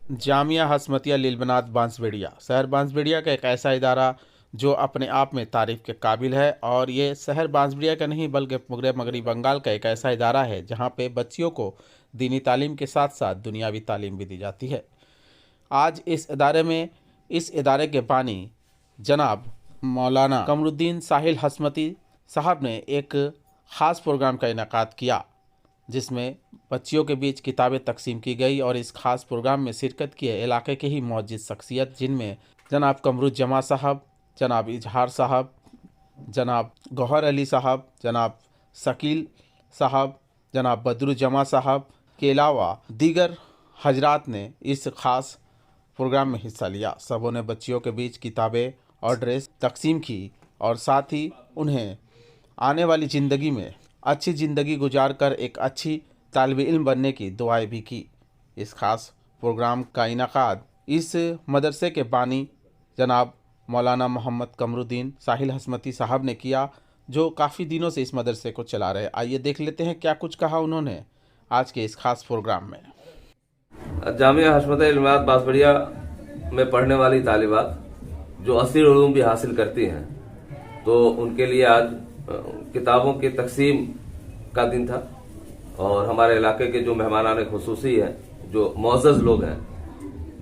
जामिया हसमतिया लिलबनात बांसबेड़िया। शहर बांसबेड़िया का एक ऐसा इदारा जो अपने आप में तारीफ़ के काबिल है, और ये शहर बांसबेड़िया का नहीं बल्कि पूरे मगरबी बंगाल का एक ऐसा इदारा है जहाँ पे बच्चियों को दीनी तालीम के साथ साथ दुनियावी तालीम भी दी जाती है। आज इस इदारे के बानी जनाब मौलाना कमरुद्दीन साहिल हसमती साहब ने एक ख़ास प्रोग्राम का इनेकाद किया, जिसमें बच्चियों के बीच किताबें तकसीम की गई। और इस खास प्रोग्राम में शिरकत किए इलाके के ही मौजूद शख्सियत, जिनमें जनाब कमरुज्जमा साहब, जनाब इजहार साहब, जनाब गौहर अली साहब, जनाब शकील साहब, जनाब बदरुज्जमा साहब के अलावा दीगर हजरात ने इस ख़ास प्रोग्राम में हिस्सा लिया। सबों ने बच्चियों के बीच किताबें और ड्रेस तकसीम की और साथ ही उन्हें आने वाली ज़िंदगी में अच्छी ज़िंदगी गुजार कर एक अच्छी तालिब इल्म बनने की दुआएं भी की। इस ख़ास प्रोग्राम का इनेकाद इस मदरसे के बानी जनाब मौलाना मोहम्मद कमरुद्दीन साहिल हसमती साहब ने किया, जो काफ़ी दिनों से इस मदरसे को चला रहे। आइए देख लेते हैं क्या कुछ कहा उन्होंने आज के इस खास प्रोग्राम में। जामिया हसमतिया लिलबनात बांसबेड़िया में पढ़ने वाली तालिबात जो असली उलूम भी हासिल करती हैं, तो उनके लिए आज किताबों की तकसीम का दिन था। और हमारे इलाके के जो मेहमानान खुसूसी हैं, जो मुअज़्ज़ज़ लोग हैं,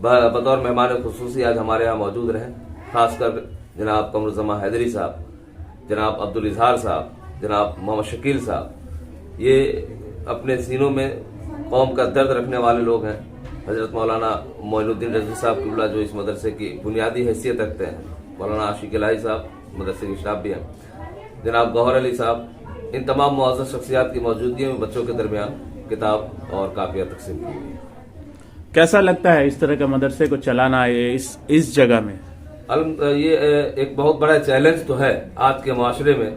बतौर मेहमान खुसूसी आज हमारे यहाँ मौजूद रहे। खासकर जनाब कमरुज्जमा हैदरी साहब, जनाब अब्दुल इजहार साहब, जनाब मोहम्मद शकील साहब, ये अपने सीनों में कौम का दर्द रखने वाले लोग हैं। हजरत मौलाना मोइनुद्दीन रज़वी साहब किबला जो इस मदरसे की बुनियादी हैसियत रखते हैं, मौलाना आशिक इलाही साहब मदरसे के स्टाफ भी हैं, जनाब गौहर अली साहब, इन तमाम मुअज़्ज़ज़ शख्सियात की मौजूदगी में बच्चों के दरमियान किताब और कापियाँ तकसीम की गई। कैसा लगता है इस तरह के मदरसे को चलाना इस जगह में? ये एक बहुत बड़ा चैलेंज तो है आज के माशरे में।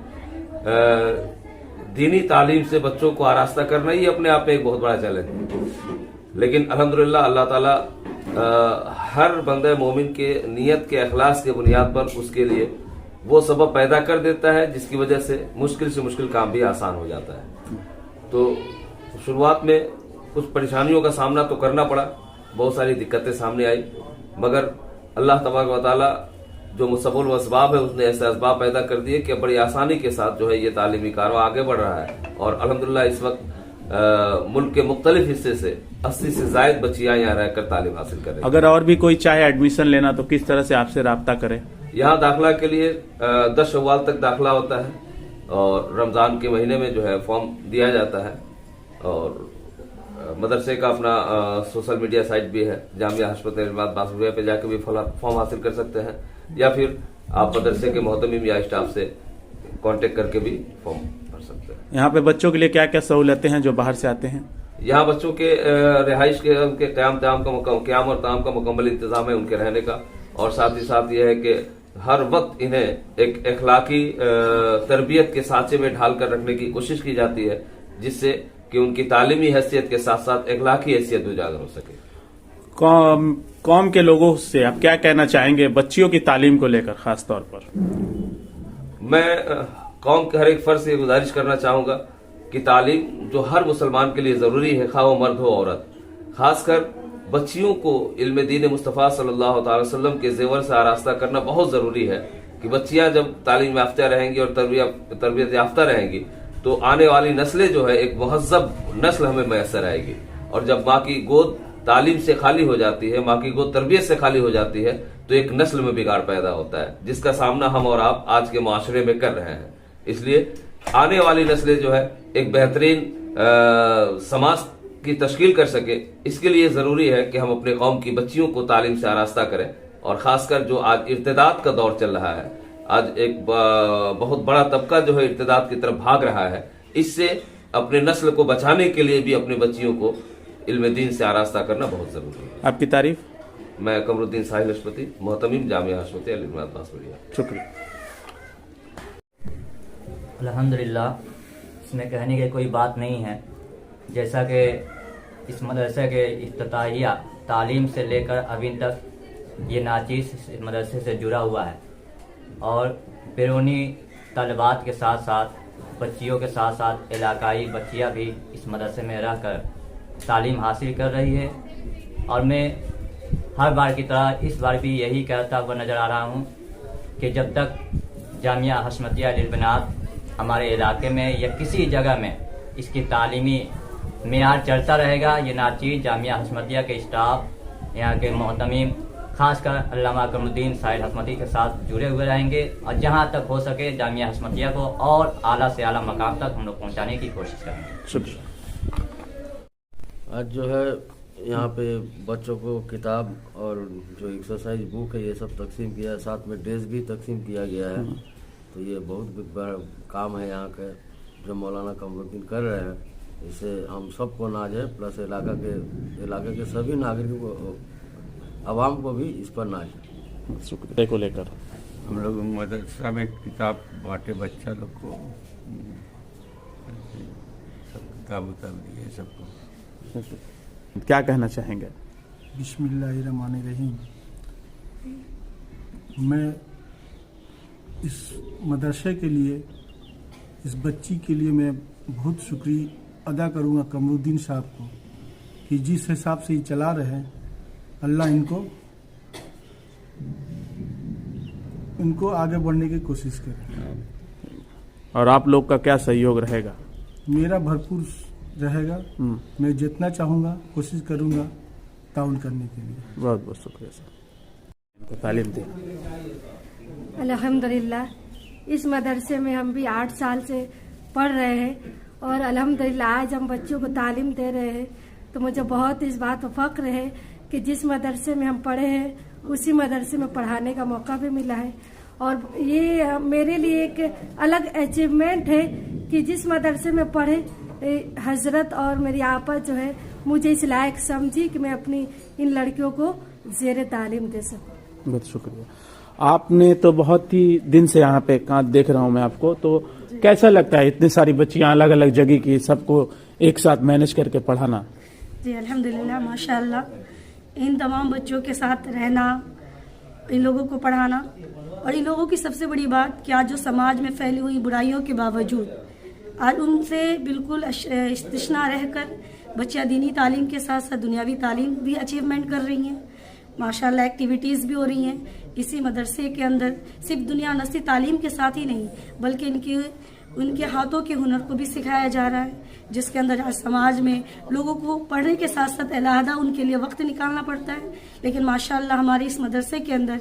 दीनी तालीम से बच्चों को आरास्ता करना ही अपने आप में एक बहुत बड़ा चैलेंज है। लेकिन अल्हम्दुलिल्लाह अल्लाह ताला हर बंदे मोमिन के नियत के अखलास के बुनियाद पर उसके लिए वो सबब पैदा कर देता है, जिसकी वजह से मुश्किल काम भी आसान हो जाता है। तो शुरुआत में कुछ परेशानियों का सामना तो करना पड़ा, बहुत सारी दिक्कतें सामने आई, मगर अल्लाह तबारक व तआला जो मुसब्बिब असबाब है, उसने ऐसे असबाब पैदा कर दिए कि बड़ी आसानी के साथ जो है ये तालीमी कारवां आगे बढ़ रहा है। और अल्हम्दुलिल्लाह इस वक्त मुल्क के मुख्तलिफ हिस्से से 80 से ज्यादा बच्चियां यहाँ रहकर तालीम हासिल करें। अगर और भी कोई चाहे एडमिशन लेना तो किस तरह से आपसे राब्ता करे? यहाँ दाखिला के लिए 10 शव्वाल तक दाखिला होता है और रमजान के महीने में जो है फॉर्म दिया जाता है। और मदरसे का अपना सोशल मीडिया साइट भी है, जामिया हसमतिया लिलबनात बांसबेड़िया पे जाकर भी फॉर्म हासिल कर सकते हैं, या फिर आप मदरसे के मोहतमिम या स्टाफ से कांटेक्ट करके भी फॉर्म भर सकते हैं। यहाँ पे बच्चों के लिए क्या क्या सहूलतें हैं जो बाहर से आते हैं? यहाँ बच्चों के रिहाइश के उनके क़याम और ताम का मुकम्मल इंतजाम है उनके रहने का। और साथ ही साथ यह है कि हर वक्त इन्हें एक अखलाकी तरबियत के सांचे में ढाल कर रखने की कोशिश की जाती है, जिससे कि उनकी तालीमी हैसियत के साथ साथ अखलाकी हैसियत उजागर हो सके। कौम के लोगों से आप क्या कहना चाहेंगे बच्चियों की तालीम को लेकर? खास तौर पर मैं कौम के हर एक फर्ज से गुजारिश करना चाहूंगा कि तालीम जो हर मुसलमान के लिए जरूरी है, खा वो मर्द हो औरत, खासकर बच्चियों को इल्म दीन मुस्तफ़ा सल्लल्लाहु अलैहि वसल्लम के जेवर से आरास्ता करना बहुत जरूरी है। कि बच्चियां जब तालीम याफ्ता रहेंगी और तरबियत याफ्ता रहेंगी तो आने वाली नस्लें जो है एक मुहज़्ज़ब नस्ल हमें मैसर आएगी। और जब माँ की गोद तालीम से खाली हो जाती है, माँ की गोद तरबियत से खाली हो जाती है, तो एक नस्ल में बिगाड़ पैदा होता है, जिसका सामना हम और आप आज के माशरे में कर रहे हैं। इसलिए आने वाली नस्लें जो है एक बेहतरीन समाज की तश्कील कर सके, इसके लिए जरूरी है कि हम अपने कौम की बच्चियों को तालीम से आरास्ता करें। और खासकर जो आज इर्तिदाद का दौर चल रहा है, आज एक बहुत बड़ा तबका जो है इर्तिदाद की तरफ भाग रहा है, इससे अपने नस्ल को बचाने के लिए भी अपने बच्चियों को इल्म दीन से आरास्ता करना बहुत जरूरी है। आपकी तारीफ? मैं कमरुद्दीन साहिल हसमती, मोहतमिम जामिया हसमतिया लिलबनात बांसबेड़िया। शुक्रिया। अल्हम्दुलिल्लाह, इसमें कहने की कोई बात नहीं है। जैसा कि इस मदरसे के इफ्तिताहिया तालीम से लेकर अभी तक ये नाचीज़ इस मदरसे से जुड़ा हुआ है, और बैरूनी तलबात के साथ साथ बच्चियों के साथ साथ इलाकाई बच्चियाँ भी इस मदरसे में रहकर तालीम हासिल कर रही है। और मैं ہر بار کی طرح اس بار بھی یہی کہتا ہوا نظر آ رہا ہوں کہ جب تک جامعہ حشمتیہ للبنات ہمارے علاقے میں یا کسی جگہ میں اس کی تعلیمی معیار چلتا رہے گا، یہ ناچیز جامعہ حشمتیہ کے اسٹاف، یہاں کے محتمین، خاص کر علامہ اکرم الدین ساحل حشمتی کے ساتھ جڑے ہوئے رہیں گے، اور جہاں تک ہو سکے جامعہ حشمتیہ کو اور اعلیٰ سے اعلیٰ مقام تک ہم لوگ پہنچانے کی کوشش کریں گے۔ شکریہ۔ آج جو ہے یہاں پہ بچوں کو کتاب اور جو ایکسرسائز بک ہے یہ سب تقسیم کیا ہے، ساتھ میں ڈریس بھی تقسیم کیا گیا ہے، تو یہ بہت بڑا کام ہے یہاں کا جو مولانا قمر الدین کر رہے ہیں، اس سے ہم سب کو ناز ہے، پلس علاقے کے سبھی ناگرکوں کو، عوام کو بھی اس پر ناز ہے۔ شکریہ کو لے کر ہم لوگ مدرسہ میں کتاب بانٹے بچہ لوگ کو، سب کتاب دیے سب کو۔ کیا کہنا چاہیں گے؟ بسم اللہ الرحمن الرحیم۔ میں اس مدرسے کے لیے، اس بچی کے لیے میں بہت شکریہ ادا کروں گا قمر الدین صاحب کو کہ جس حساب سے یہ چلا رہے ہیں، اللہ ان کو آگے بڑھنے کی کوشش کرے۔ اور آپ لوگ کا کیا سہیوگ رہے گا؟ میرا بھرپور رہے گا، میں جتنا چاہوں گا کوشش کروں گا تعاون کرنے کے لیے۔ بہت بہت شکریہ سر، ان کو تعلیم دیں۔ الحمدللہ اس مدرسے میں ہم بھی 8 سال سے پڑھ رہے ہیں، اور الحمدللہ آج ہم بچوں کو تعلیم دے رہے ہیں، تو مجھے بہت اس بات پر فخر ہے کہ جس مدرسے میں ہم پڑھے ہیں اسی مدرسے میں پڑھانے کا موقع بھی ملا ہے، اور یہ میرے لیے ایک الگ اچیومنٹ ہے کہ جس مدرسے میں پڑھے حضرت اور میری آپا جو ہے مجھے اس لائق سمجھی کہ میں اپنی ان لڑکیوں کو زیر تعلیم دے سکوں۔ بہت شکریہ۔ آپ نے تو بہت ہی دن سے یہاں پہ دیکھ رہا ہوں میں آپ کو، تو کیسا لگتا ہے اتنی ساری بچیاں الگ الگ جگہ کی، سب کو ایک ساتھ مینج کر کے پڑھانا؟ جی الحمدللہ، ماشاءاللہ، ان تمام بچوں کے ساتھ رہنا، ان لوگوں کو پڑھانا، اور ان لوگوں کی سب سے بڑی بات کہ آج جو سماج میں پھیلی ہوئی برائیوں کے باوجود آج ان سے بالکل استثنا رہ کر بچیاں دینی تعلیم کے ساتھ ساتھ دنیاوی تعلیم بھی اچیومنٹ کر رہی ہیں، ماشاءاللہ ایکٹیویٹیز بھی ہو رہی ہیں اسی مدرسے کے اندر۔ صرف دنیا نسی تعلیم کے ساتھ ہی نہیں بلکہ ان کے ہاتھوں کے ہنر کو بھی سکھایا جا رہا ہے، جس کے اندر سماج میں لوگوں کو پڑھنے کے ساتھ ساتھ علیحدہ ان کے لیے وقت نکالنا پڑتا ہے، لیکن ماشاءاللہ ہمارے اس مدرسے کے اندر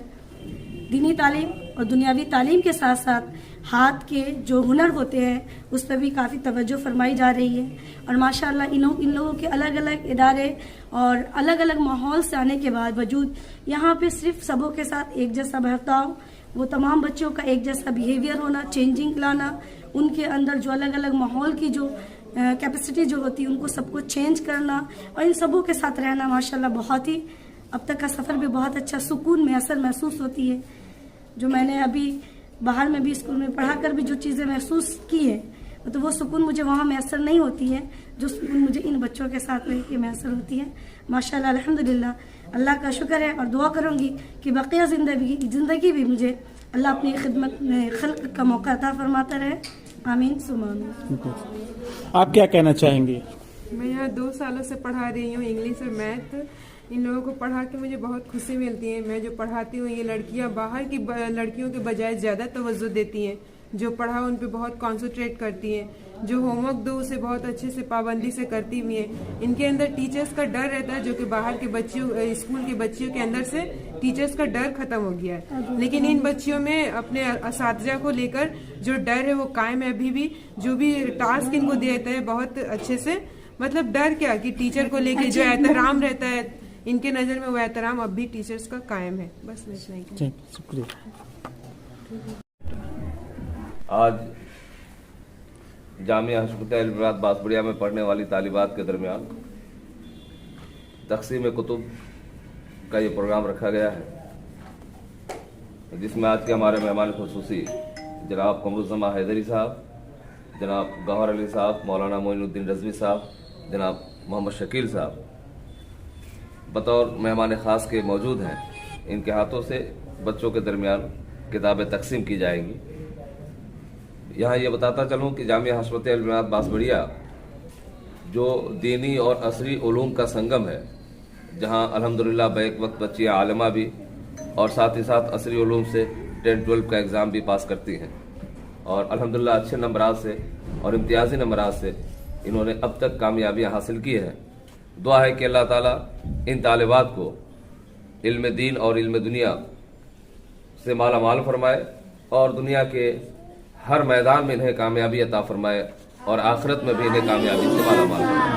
دینی تعلیم اور دنیاوی تعلیم کے ساتھ ساتھ ہاتھ کے جو ہنر ہوتے ہیں اس پہ بھی کافی توجہ فرمائی جا رہی ہے، اور ماشاءاللہ ان لوگوں کے الگ الگ ادارے اور الگ الگ ماحول سے آنے کے باوجود یہاں پہ صرف سبوں کے ساتھ ایک جیسا برتاؤ، وہ تمام بچوں کا ایک جیسا بیہیویئر ہونا، چینجنگ لانا، ان کے اندر جو الگ الگ ماحول کی جو کیپیسٹی جو ہوتی ہے ان کو سب کو چینج کرنا، اور ان سبوں کے ساتھ رہنا ماشاءاللہ بہت ہی، اب تک کا سفر بھی بہت اچھا سکون میسر محسوس ہوتی ہے۔ جو میں نے ابھی باہر میں بھی اسکول میں پڑھا کر بھی جو چیزیں محسوس کی ہیں تو وہ سکون مجھے وہاں میسر نہیں ہوتی ہے جو سکون مجھے ان بچوں کے ساتھ رہ کے میسر ہوتی ہے۔ ماشاءاللہ الحمدللہ، اللہ کا شکر ہے، اور دعا کروں گی کہ بقیہ زندگی بھی مجھے اللہ اپنی خدمت میں خلق کا موقع عطا فرماتا رہے، آمین ثم آمین۔ آپ کیا کہنا چاہیں گے؟ میں یہاں 2 سالوں سے پڑھا رہی ہوں انگلش اور میتھ۔ ان لوگوں کو پڑھا کے مجھے بہت خوشی ملتی ہے۔ میں جو پڑھاتی ہوں یہ لڑکیاں باہر کی لڑکیوں کے بجائے زیادہ توجہ دیتی ہیں، جو پڑھا ان پہ بہت کانسنٹریٹ کرتی ہیں، جو ہوم ورک دو اسے بہت اچھے سے پابندی سے کرتی بھی ہیں۔ ان کے اندر ٹیچرز کا ڈر رہتا ہے، جو کہ باہر کے بچیوں اسکول کے بچیوں کے اندر سے ٹیچرز کا ڈر ختم ہو گیا ہے، لیکن ان بچیوں میں اپنے اساتذہ کو لے کر جو ڈر ہے وہ قائم ہے ابھی بھی۔ جو بھی ٹاسک ان کو دیتا ہے بہت اچھے سے، مطلب ڈر کیا کہ ٹیچر کو لے کے جو احترام رہتا ہے ان کے نظر میں وہ احترام اب بھی ٹیچرز کا قائم ہے۔ بس میں اتنا ہی کہوں۔ شکریہ۔ آج جامعہ حشمتیہ للبنات بانسبڑیا میں پڑھنے والی طالبات کے درمیان تقسیم کتب کا یہ پروگرام رکھا گیا ہے، جس میں آج کے ہمارے مہمان خصوصی جناب قمر الزماں حیدری صاحب، جناب گوہر علی صاحب، مولانا معین الدین رضوی صاحب، جناب محمد شکیل صاحب بطور مہمان خاص کے موجود ہیں۔ ان کے ہاتھوں سے بچوں کے درمیان کتابیں تقسیم کی جائیں گی۔ یہاں یہ بتاتا چلوں کہ جامعہ حشمتیہ للبنات بانسبڑیا جو دینی اور عصری علوم کا سنگم ہے، جہاں الحمدللہ بیک وقت بچیاں عالمہ بھی اور ساتھ ہی ساتھ عصری علوم سے 10-12 کا ایگزام بھی پاس کرتی ہیں، اور الحمدللہ اچھے نمبرات سے اور امتیازی نمبرات سے انہوں نے اب تک کامیابیاں حاصل کی ہیں۔ دعا ہے کہ اللہ تعالیٰ ان طالبات کو علم دین اور علم دنیا سے مالا مال فرمائے اور دنیا کے ہر میدان میں انہیں کامیابی عطا فرمائے اور آخرت میں بھی انہیں کامیابی سے مالا مال فرمائے۔